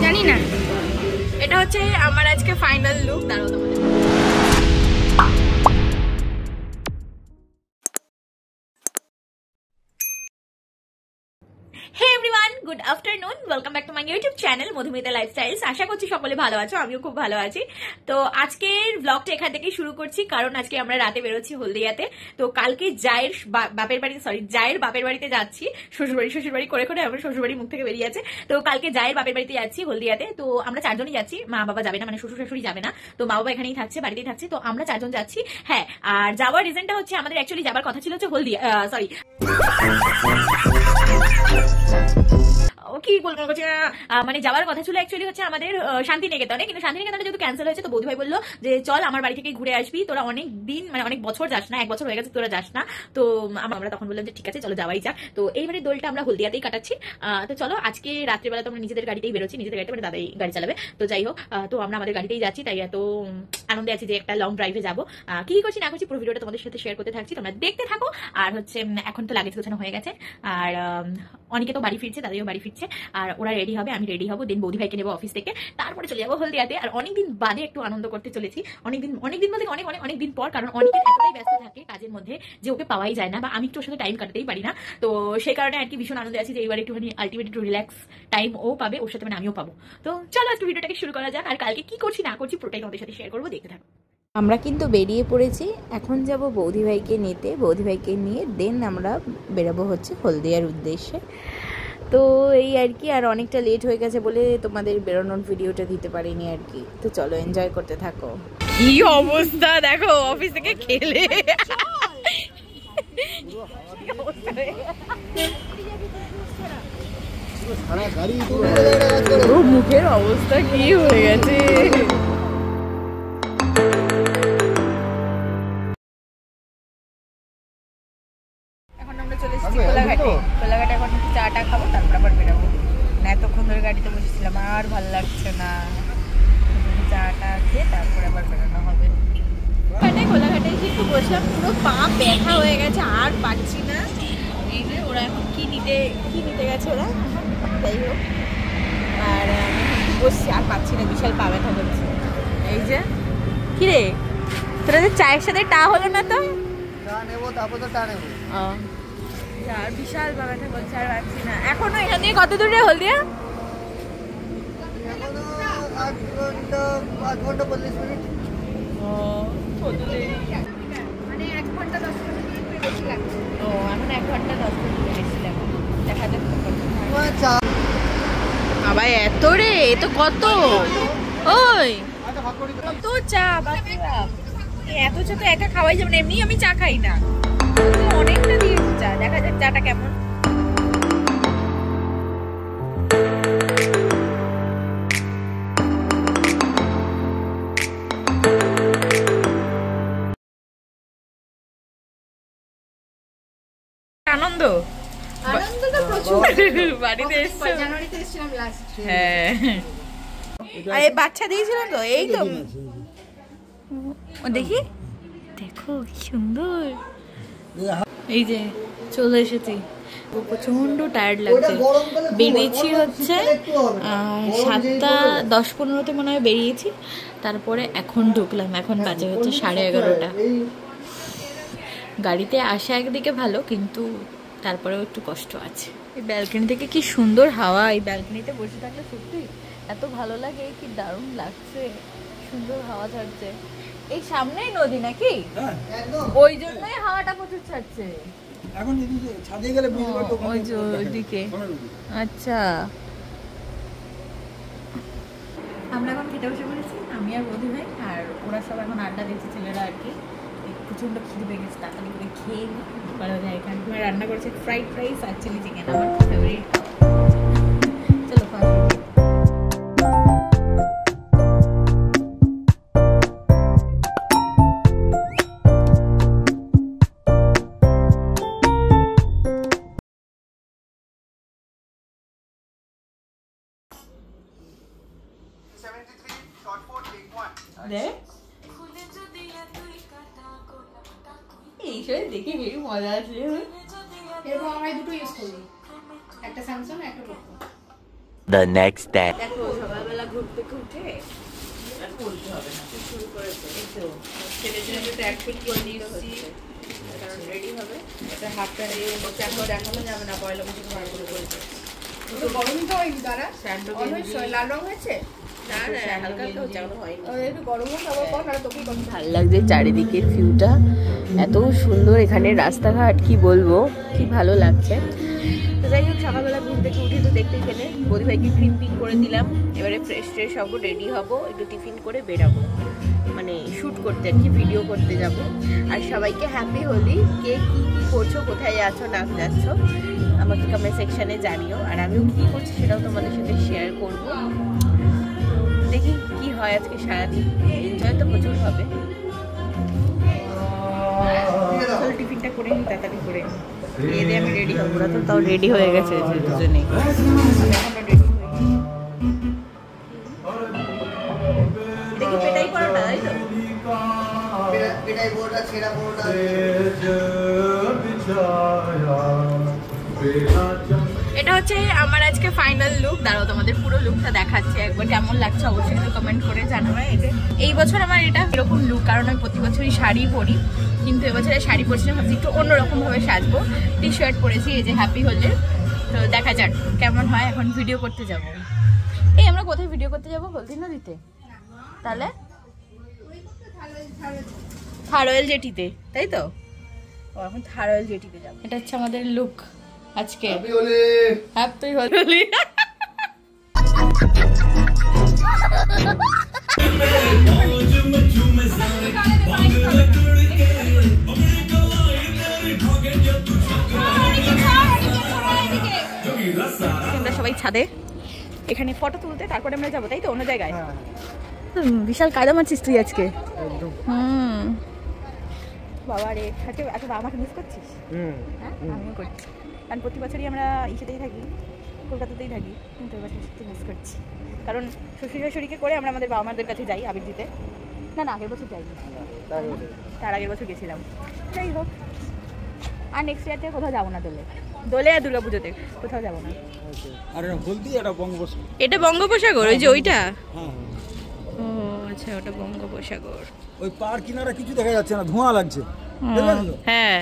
জানি না, এটা হচ্ছে আমার আজকে ফাইনাল লুক। দাঁড়াও তোমাদের good afternoon, welcome back to my YouTube channel Madhumita lifestyles. আশা করছি সকলে ভালো আছো, আমিও খুব ভালো আছি। তো আজকের ব্লগটা এখান থেকে শুরু করছি, কারণ আজকে আমরা রাতে বেরোচ্ছি হলদিয়াতে। তো কালকে জায়ের বাপের বাড়িতে যাচ্ছি। শ্বশুরবাড়ি করে আমার শ্বশুরবাড়ি মুখ থেকে বেরিয়ে আছে। তো কালকে জায়ের বাপের বাড়িতে যাচ্ছি হলদিয়াতে। তো আমরা চারজনই যাচ্ছি, মা বাবা যাবে না, মানে শ্বশুর শাশুড়ি যাবে না। তো মা বাবা এখানেই থাকছে, বাড়িতেই থাকছে। তো আমরা চারজন যাচ্ছি। হ্যাঁ, আর যাওয়ার রিজনটা হচ্ছে আমাদের অ্যাকচুয়ালি যাবার কথা ছিল হচ্ছে হলদিয়া, সরি কি বলবো, মানে যাওয়ার কথা ছিল অ্যাকচুয়ালি হচ্ছে আমাদের শান্তিনিকেতনে, কিন্তু শান্তিনিকেতনে যেহেতু ক্যান্সেল হয়েছে, তো বৌদিভাই বললো যে চল আমার বাড়ি থেকে ঘুরে আসবি, তোরা অনেক দিন মানে অনেক বছর যাস না, 1 বছর হয়ে গেছে তোরা যাস না। তো আমরা তখন বললাম যে ঠিক আছে চলো যাওয়াই যাক। তো এইবারে দোলটা আমরা হলদিয়াতেই কাটাচ্ছি। তো চলো আজকে রাত্রিবেলা তো আমরা নিজেদের গাড়িতেই বেরোচ্ছি, নিজেদের গাড়িতে, মানে দাদাই গাড়ি চালাবে। তো যাই হোক, তো আমরা আমাদের গাড়িতেই যাচ্ছি, তাই এত আনন্দে আছি যে একটা লং ড্রাইভে যাবো। কি করছি না করছি পুরো ভিডিওটা তোমাদের সাথে শেয়ার করতে থাকছি, তোমরা দেখতে থাকো। আর হচ্ছে এখন তো লাগেজ গোছানো হয়ে গেছে, আর অনেকে তো বাড়ি ফিরছে, দাদাইও বাড়ি ফিরছে, আর ওরা রেডি হবে, আমি রেডি হবো, দেন বৌদি ভাইকে নেবো অফিস থেকে, তারপরে চলে যাবো হলদিয়াতে। আর অনেকদিন বাদে একটু আনন্দ করতে চলেছি, অনেকদিন বলতে অনেকদিন পর, কারণ অনেকের এতটাই ব্যস্ত থাকে কাজের মধ্যে যে ওকে পাওয়াই যায় না, বা আমি একটু ওর সাথে টাইম কাটাতেই পারি না। তো সেই কারণে আর কি ভীষণ আনন্দে আছি যে এইবার একটুখানি আলটিমেট একটু রিল্যাক্স টাইম ও পাবে, ওর সাথে মানে আমিও পাবো। তো চলো একটু ভিডিওটাকে শুরু করা যাক, আর কালকে কি করছি না করছি পুরোটাই তোমাদের সাথে শেয়ার করবো, দেখতে থাকো। আমরা কিন্তু বেরিয়ে পড়েছি, এখন যাব বৌদিভাইকে নিতে। বৌদিভাইকে নিয়ে দেন আমরা বেরোবো হচ্ছে হলদিয়ার উদ্দেশ্যে। তো এই আর কি, আর অনেকটা লেট হয়ে গেছে বলে তোমাদের বেরোনোর ভিডিওটা দিতে পারিনি আর কি। তো চলো এনজয় করতে থাকো। কি অবস্থা দেখো অফিস থেকে খেলে, মুখের অবস্থা কি হয়ে গেছে। এখন আমরা চলে এসেছি কোলাঘাটে। এখন চাটা খাবো, তারপর আবার বেরোবো। না এতক্ষণ ধরে গাড়িতে বসেছিলাম, আর ভালো লাগছে না, চাটা খেয়ে তারপর আবার বেরোনো হবে। কোলাঘাটে এসে একটু বসলাম, পুরো পা ব্যথা হয়ে গেছে, আর পাচ্ছি না। এই যে ওরা এখন কি নিতে গেছে ওরা, যাই হোক। আর আমি বসছি, আর পাচ্ছি না, বিশাল পা ব্যথা করছে। এই যে কিরে তোরা যে চায়ের সাথে টা হলো না, তো আর বিশাল পা ব্যথা করছে, আর পাচ্ছি না। এখনো এখান থেকে কত দূরে হলদিয়া? 8 ঘন্টা 40 মিনিট। মানে 1 ঘন্টা 10 মিনিট বেশি লাগছে। এখন 1 ঘন্টা 10 মিনিট বেশি লাগবে, দেখা যাক। বাবা এত রে, এ তো কত, ওই কত চা, এত চা তো একা খাওয়াই যাবে না, এমনি আমি চা খাই না, অনেকটা দিয়েছি চা। দেখা যাক চাটা কেমন। আনন্দ তো প্রচুর, বাড়িতে এসেছি, জানুয়ারিতে এসেছিলাম লাস্ট। হ্যাঁ, আরে বাচ্চা দিয়েছিলাম তো, এই তো দেখি, দেখো কি সুন্দর। এই যে চলে এসেছি, প্রচন্ড টায়ার্ড লাগছে। বেরিয়েছি হচ্ছে 7:10-15 মনে হয় বেরিয়েছি, তারপরে এখন ঢুকলাম, এখন বাজে হচ্ছে 11:30। গাড়িতে আসা একদিকে ভালো, কিন্তু তারপরেও একটু কষ্ট আছে। এই ব্যালকনি থেকে কি সুন্দর হাওয়া, এই ব্যালকনিতে বসে থাকলে সত্যি এত ভালো লাগে, কি দারুণ লাগছে, সুন্দর হাওয়া ছাড়ছে। এই সামনেই নদী নাকি, ওই জন্যই হাওয়াটা প্রচুর ছাড়ছে। এখন ছাদে গেলে ওইদিকে। আচ্ছা, আমরা এখন খেতে বসে পড়েছি, আমি আর বৌদি ভাই, আর ওরা সব এখন আড্ডা দিচ্ছে, ছেলেরা আর কি। প্রচন্ড খিদে পেয়ে গেছে, তাড়াতাড়ি করে খেয়ে করা যায়। এখানে রান্না করেছে ফ্রাইড রাইস আর চিলি চিকেন, আমার ফেভারিট। চলো এইসব দেখে বেশি মজা আছে। এরকম আমরা দুটো ইউজ করি, একটা স্যামসাং একটা পোকো। The next day. দেখো সকালবেলা ঘুম থেকে উঠে আর বলতে হবে না, শুরু করেছে এই তো ছেলের জন্য তো ট্র্যাক ফিট করে দিয়েছি, কারণ রেডি হবে। এটা হাতটা দিয়ে এখন দেখানো যাবে না, পয়লা বছর বার করে করেছে। তো গরমই তো ওই দ্বারা স্যান্ডো লাল রং হয়েছে না না হালকা হালকা হচ্ছে, এখনো হয়নি। একটু গরম হোক আবার কর, নাহলে তোকেই গরম। ভাল লাগছে চারিদিকের ভিউটা, এত সুন্দর এখানে রাস্তাঘাট, কি বলবো, কি ভালো লাগছে। তো যাই হোক সকালবেলা ঘুম থেকে উঠে তো দেখতেই পেলে বৌদি ভাইকে ক্রিম পিক করে দিলাম। এবারে ফ্রেশ ট্রেশ হবো, রেডি হবো, একটু টিফিন করে বেরাবো, মানে শ্যুট করতে আর কি, ভিডিও করতে যাব। আর সবাইকে হ্যাপি হোলি। কে কী কী করছো, কোথায় যাচ্ছ না যাচ্ছ আমাকে কমেন্ট সেকশানে জানিও, আর আমিও কী করছি সেটাও তোমাদের সাথে শেয়ার করবো। দেখি কি হয় আজকে সারাদিন, এনজয় তো প্রচুর হবে। টিফিনটা করে নি, তাড়াতাড়ি করে খেয়ে দিয়ে আমি রেডি হবো। ওরা তো তাও রেডি হয়ে গেছে দুজনেই, এখনো রেডি হয়নি। দেখি পেটাই পরোটা, তাই তো? পেটাই পরোটা, ছেঁড়া পরোটা। এটা হচ্ছে আমার আজকে ফাইনাল লুক। দাঁড়াও তোমাদের পুরো লুকটা দেখাচ্ছে একবার, কেমন লাগছে অবশ্যই কিন্তু কমেন্ট করে জানাবে। এই বছর আমার এটা এরকম লুক, কারণ আমি প্রতি বছরই শাড়ি পরি, কিন্তু এবছরে শাড়ি পরছি না, ভাবছি একটু অন্যরকম ভাবে সাজবো। টি শার্ট পরেছি, এই যে হ্যাপি হোলির। তো দেখা যাক কেমন হয়। এখন ভিডিও করতে যাব। এই আমরা কোথায় ভিডিও করতে যাবো, হলদি নদীতে? তাহলে থারওয়েল জেটিতে, তাই তো? ও এখন থারওয়েল জেটিতে যাবো। এটা হচ্ছে আমাদের লুক আজকে। হ্যাপি হোলি। আমরা সবাই ছাদে এখানে ফটো তুলতে, তারপরে আমরা যাবো, তাই তো? অন্য জায়গায়। বিশাল কায়দা মারছিস তুই আজকে। বাবা রে, আজকে আমাকে মিস করছিস? হ্যাঁ আমিও করছি, কারণ প্রতি বছরই আমরা ইসেতেই থাকি, কলকাতাতেই থাকি, কিন্তু এবার সত্যি মিস করছি। কারণ শ্বশুর শাশুড়িকে করে আমরা আমাদের বাবা মাদের কাছে যাই আবির দিতে। না না, আগের বছর যাইনি, তার আগের বছর গেছিলাম। যাই হোক, আর নেক্সট ইয়ার থেকে কোথাও যাবো না। দোলে আর দুর্গা পুজোতে কোথাও যাবো না। এটা বঙ্গোপসাগর, ওই যে ওইটা। ও আচ্ছা, ওটা বঙ্গোপসাগর। ওই পার কিনারা কিছু দেখা যাচ্ছে না, ধোঁয়া লাগছে। হ্যাঁ,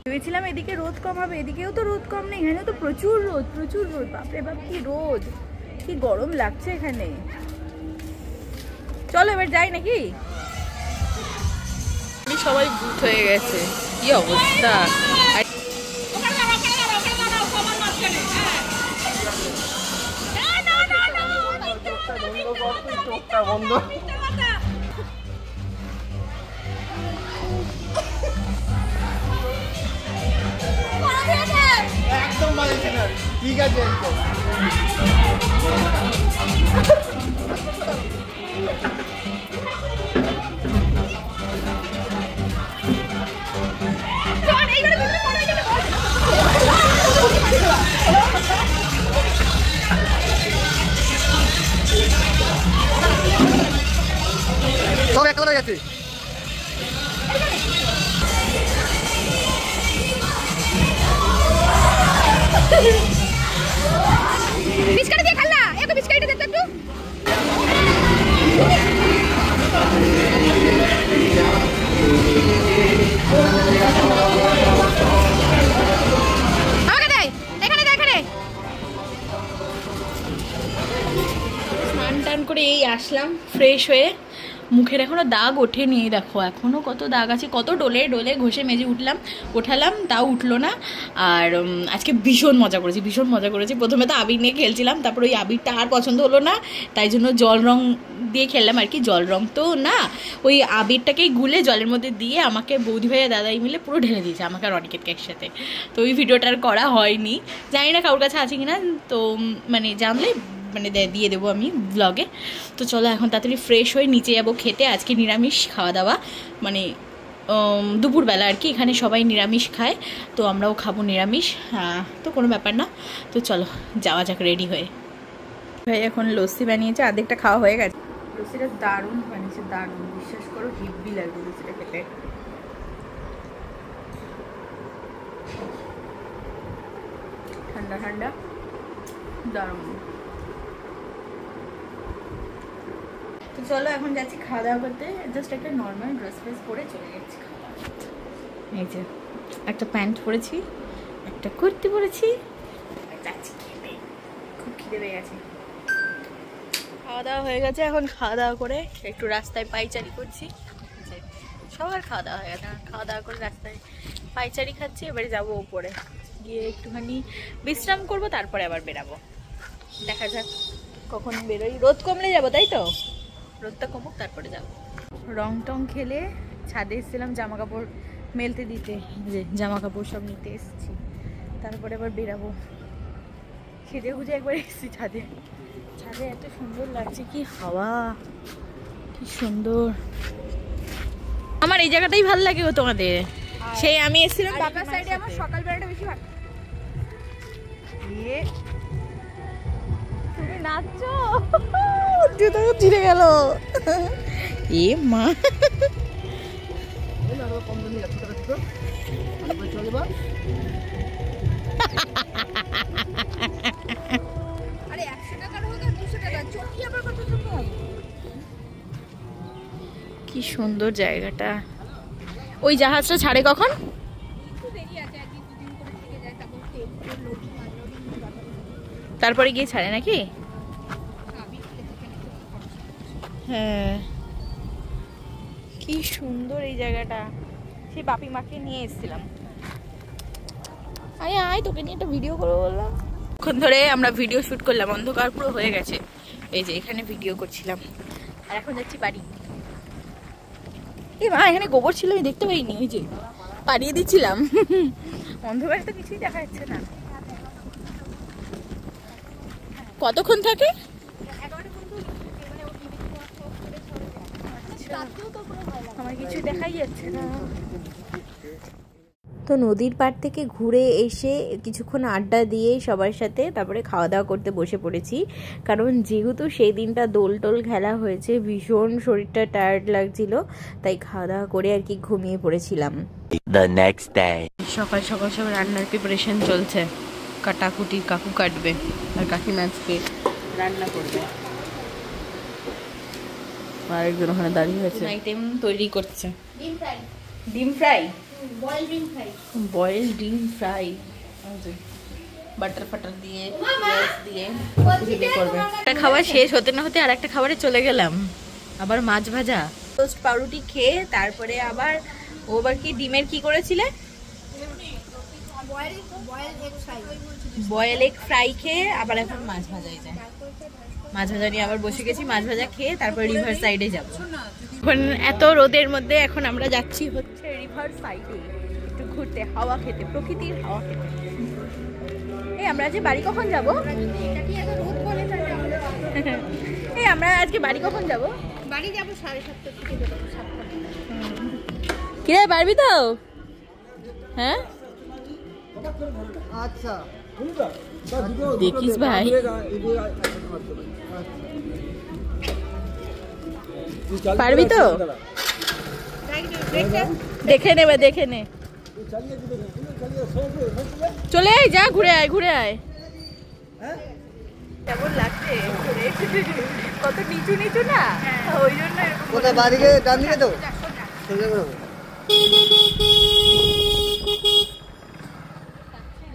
ভেবেছিলাম এদিকে রোদ কম হবে, এদিকেও তো রোদ কম নেই, এখানেও তো প্রচুর রোদ, প্রচুর রোদ। বাপরে বাপ, কি রোদ, কি গরম লাগছে এখানে। চলো এবার যাই নাকি? সবাই ভূত হয়ে গেছে, কি অবস্থা। একদম ঠিক আছে। সব একটা করে গেছে। বিস্কাট দিয়ে খাল্লা, একটু বিস্কাটটা দে তো একটু। আমাকে দে, এখানে দে, এখানে। স্নান টান করে এই আসলাম ফ্রেশ হয়ে, মুখের এখনো দাগ ওঠেনি, দেখো এখনো কত দাগ আছে। কত ডোলে ডোলে ঘষে মেজে উঠালাম, তাও উঠলো না। আর আজকে ভীষণ মজা করেছি। প্রথমে তো আবির নিয়ে খেলছিলাম, তারপর ওই আবিরটা আর পছন্দ হলো না, তাই জন্য জল রং দিয়ে খেললাম আর কি। জল রং তো না, ওই আবিরটাকেই গুলে জলের মধ্যে দিয়ে আমাকে বৌদি ভাইয়া দাদাই মিলে পুরো ঢেলে দিয়েছে, আমাকে আর অনিকেতকে একসাথে। তো ওই ভিডিওটা আর করা হয়নি, জানি না কারোর কাছে আছে কিনা, তো মানে জানলে মানে দিয়ে দেবো আমি ব্লগে। তো চলো এখন তাড়াতাড়ি ফ্রেশ হয়ে নিচে যাবো খেতে। আজকে নিরামিষ খাওয়া দাওয়া, মানে দুপুরবেলা আর কি। এখানে সবাই নিরামিষ খায়, তো আমরাও খাবো নিরামিষ। হ্যাঁ, তো কোনো ব্যাপার না। তো চলো যাওয়া যাক রেডি হয়ে। ভাই এখন লস্যি বানিয়েছে, আধেকটা খাওয়া হয়ে গেছে। লস্যিটা দারুণ বানিয়েছে, দারুণ, বিশ্বাস করো হেব্বি লাগবে লস্যিটা খেতে। ঠান্ডা ঠান্ডা দারুণ। তো চলো এখন যাচ্ছি খাওয়া দাওয়া করতে। জাস্ট একটা নর্মাল ড্রেস ফ্রেস পরে চলে যাচ্ছি খাওয়া দাওয়া করতে। এই যে একটা প্যান্ট পরেছি, একটা কুর্তি পরেছি, যাচ্ছি খেতে। খুব খিদে পেয়ে গেছে। খাওয়া দাওয়া হয়ে গেছে, এখন খাওয়া দাওয়া করে একটু রাস্তায় পাইচারি করছি। সবার খাওয়া দাওয়া হয়ে গেছে, খাওয়া দাওয়া করে রাস্তায় পাইচারি খাচ্ছি। এবারে যাবো উপরে গিয়ে একটুখানি বিশ্রাম করব, তারপরে আবার বেরাবো। দেখা যাক কখন বেরোই। রোদ কমলে যাবো, তাই তো? রোদটা কমুক তারপরে যাবো। রং টং খেলে ছাদে এসেছিলাম জামা কাপড় মেলতে দিতে, যে জামা কাপড় সব নিতে এসেছি, তারপরে আবার বেরাবো। খেতে খুঁজে একবার এসেছি ছাদে। ছাদে এত সুন্দর লাগছে, কি হাওয়া, কি সুন্দর। আমার এই জায়গাটাই ভালো লাগে গো তোমাদের। সেই আমি এসেছিলাম বাঁকা সাইডে, আমার সকাল বেলাটা বেশি ভালো। তুমি নাচছো, জুতো ছিঁড়ে গেল। এ মা, কি সুন্দর জায়গাটা। ওই জাহাজটা ছাড়ে কখন? তারপরে গিয়ে ছাড়ে নাকি? হ্যাঁ, কি সুন্দর এই জায়গাটা। সেই বাপি মাকে নিয়ে এসেছিলাম। আয় আয়, তোকে নিয়ে একটা ভিডিও করবো বললাম। এখন ধরে আমরা ভিডিও শুট করলাম, অন্ধকার পুরো হয়ে গেছে। এই যে এখানে ভিডিও করছিলাম, আর এখন যাচ্ছি বাড়ি। এই মা, এখানে গোবর ছিল, আমি দেখতে পাইনি, ওই যে পাড়িয়ে দিচ্ছিলাম। অন্ধকারে তো কিছুই দেখা যাচ্ছে না। কতক্ষণ থাকে? আমার কিছু দেখাই যাচ্ছে না। তো নদীর পাড় থেকে ঘুরে এসে কিছুক্ষণ আড্ডা দিয়ে সবার সাথে তারপরে খাওয়া দাওয়া করতে বসে পড়েছি। কারণ যেহেতু সেই দিনটা দোল টোল খেলা হয়েছে, ভীষণ শরীরটা টায়ার্ড লাগছিল, তাই খাওয়া দাওয়া করে আর কি ঘুমিয়ে পড়েছিলাম। The next day. সকাল সকাল সব রান্নার প্রিপারেশন চলছে। কাটাকুটি কাকু কাটবে, আর কাকিমা আজকে রান্না করবে। আর একজন ওখানে দাঁড়িয়ে আছে, আইটেম তৈরি করছে। ডিম ফ্রাই, বয়েল ডিম ফ্রাই, বাটার ফাটার দিয়ে পেঁয়াজ দিয়ে করবে। একটা খাবার শেষ হতে না হতে আর একটা খাবারে চলে গেলাম। আবার মাছ ভাজা, টোস্ট পাউরুটি খেয়ে তারপরে আবার ও আবার কি ডিমের কি করেছিলে? বয়েল এগ ফ্রাই খেয়ে আবার এখন মাছ ভাজাই যায়। মাছ ভাজা নিয়ে আবার বসে গেছি, মাছ ভাজা খেয়ে তারপর রিভার সাইডে যাব। এখন এত রোদের মধ্যে এখন আমরা যাচ্ছি হচ্ছে রিভার সাইডে একটু ঘুরতে, হাওয়া খেতে, প্রকৃতির হাওয়া খেতে। এই আমরা আজকে বাড়ি কখন যাব? এই আমরা আজকে বাড়ি কখন যাব? বাড়ি যাবো 7:30 থেকে যাবো 7টা। কিরে পারবি তো? হ্যাঁ আচ্ছা, দেখিস ভাই, পারবি তো? দেখে নেবে, দেখে নে। চলে আয়, যা ঘুরে আয়, ঘুরে আয়। কেমন লাগছে কত নিচু নিচু না, ওই জন্য কোথায়? বাড়িকে ডান দিকে তো সোজা করে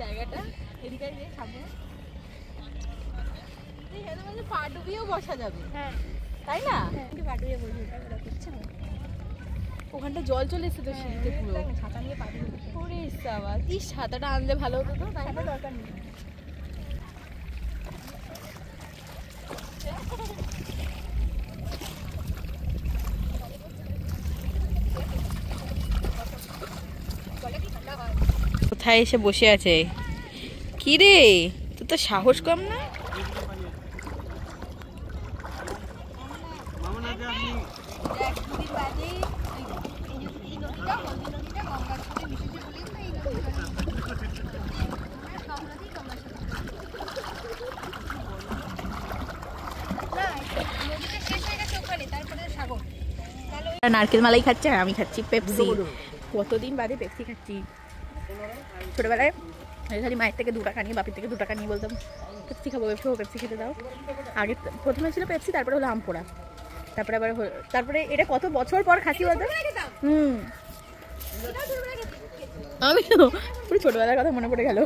জায়গাটা এদিকে সামনে পা ডুবিয়েও বসা যাবে। হ্যাঁ, তাই না? পা ডুবিয়ে বসে ওখানটা জল চলে এসেছে তো সিঁড়িতে পুরো। ছাতা নিয়ে পা ডুবিয়ে ওরে সাবাস, এই ছাতাটা আনলে ভালো হতো তো। তাই না, দরকার নেই। কোথায় এসে বসে আছে? কি রে, তোর তো সাহস কম না? নারকেল মালাই খাচ্ছে, আমি খাচ্ছি পেপসি। কতদিন বাদে পেপসি খাচ্ছি। ছোটোবেলায় খালি মায়ের থেকে 2 টাকা নিয়ে, বাপির থেকে 2 টাকা নিয়ে বলতাম পেপসি খাবো, পেপসি খেতে দাও। আগে প্রথমে ছিল পেপসি, তারপরে হলো আমপোড়া, তারপরে এটা কত বছর পর খাসি বাদা। আমি তো পুরো ছোটবেলার কথা মনে পড়ে গেল।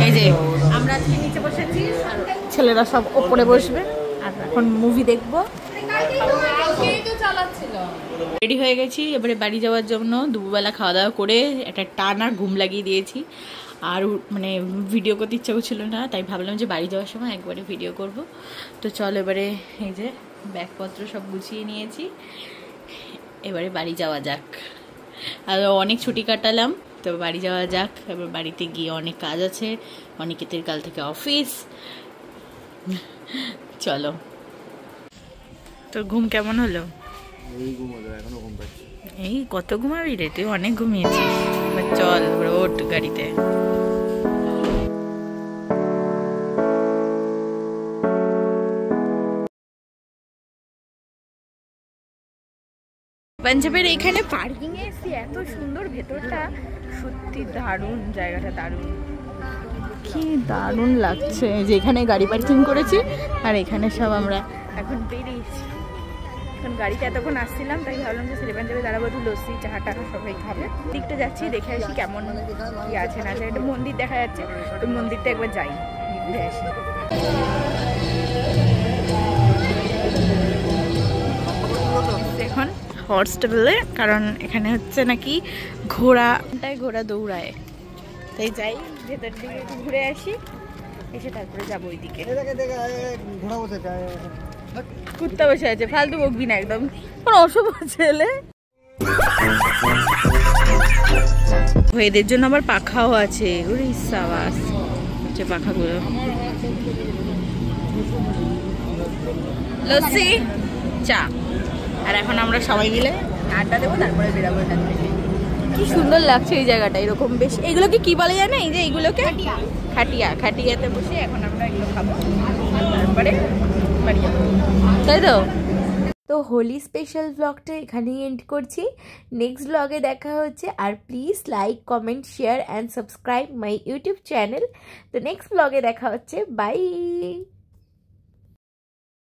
এই যে আমরা আজকে নিচে বসেছি, ছেলেরা সব ওপরে বসবে, আর এখন মুভি দেখবো। রেডি হয়ে গেছি, এবারে বাড়ি যাওয়ার জন্য। দুপুরবেলা খাওয়া দাওয়া করে একটা টানা ঘুম লাগিয়ে দিয়েছি, আর মানে ভিডিও করতে ইচ্ছা করছিল না, তাই ভাবলাম যে বাড়ি যাওয়ার সময় একবারে ভিডিও করব। তো চল এবারে এই যে ব্যাগপত্র সব গুছিয়ে নিয়েছি, এবারে বাড়ি যাওয়া যাক। আর অনেক ছুটি কাটালাম, তো বাড়ি যাওয়া যাক। এবার বাড়িতে গিয়ে অনেক কাজ আছে, অনেকের কাল থেকে অফিস। চলো। তোর ঘুম কেমন হলো? এই কত ঘুমাবি রে, তুই অনেক ঘুমিয়েছিস। চল ওঠ গাড়িতে। পাঞ্জাবের এখানে পার্কিং এ এসেছি, এত সুন্দর ভেতরটা, সত্যি দারুণ জায়গাটা, দারুণ, কি দারুণ লাগছে। যে এখানে গাড়ি পার্কিং করেছি, আর এখানে সব আমরা এখন বেরিয়েছি। এখন গাড়িতে এতক্ষণ আসছিলাম, তাই ভাবলাম যে ছেলে পাঞ্জাবে দাঁড়াবো, একটু লস্যি চাহা টাকা সবাই খাবে। দিকটা যাচ্ছি, দেখে আসি কেমন কি আছে না আছে। একটা মন্দির দেখা যাচ্ছে, তো মন্দিরটা একবার যাই, ঘুরে আসি। এখন হর্স টেবিলে, কারণ এখানে হচ্ছে নাকি ঘোড়া দৌড়ায়, তাই যাই ভেতর দিকে একটু ঘুরে আসি, এসে তারপরে যাবো ওইদিকে। কুত্তা বসে আছে, ফালতু বকবি না একদম, কোন অশুভ ছেলে। এদের জন্য আবার পাখাও আছে, ওরে সাবাস, হচ্ছে পাখাগুলো। লস্যি চা, আর এখন আমরা সবাই মিলে আড্ডা দেবো, তারপরে বেরাবো এখান থেকে। কি সুন্দর লাগছে এই জায়গাটা, এরকম বেশ। এগুলোকে কি বলে জানো? এই যে এইগুলোকে খাটিয়াতে বসে এখন আমরা এগুলো খাবো, তারপরে বাড়ি যাবো, তাই তো। তো হোলি স্পেশাল ব্লগটা এখানেই এন্ড করছি। নেক্সট ব্লগে দেখা হচ্ছে, আর please like, comment, share and subscribe my YouTube channel. তো নেক্সট ব্লগে দেখা হচ্ছে, বাই।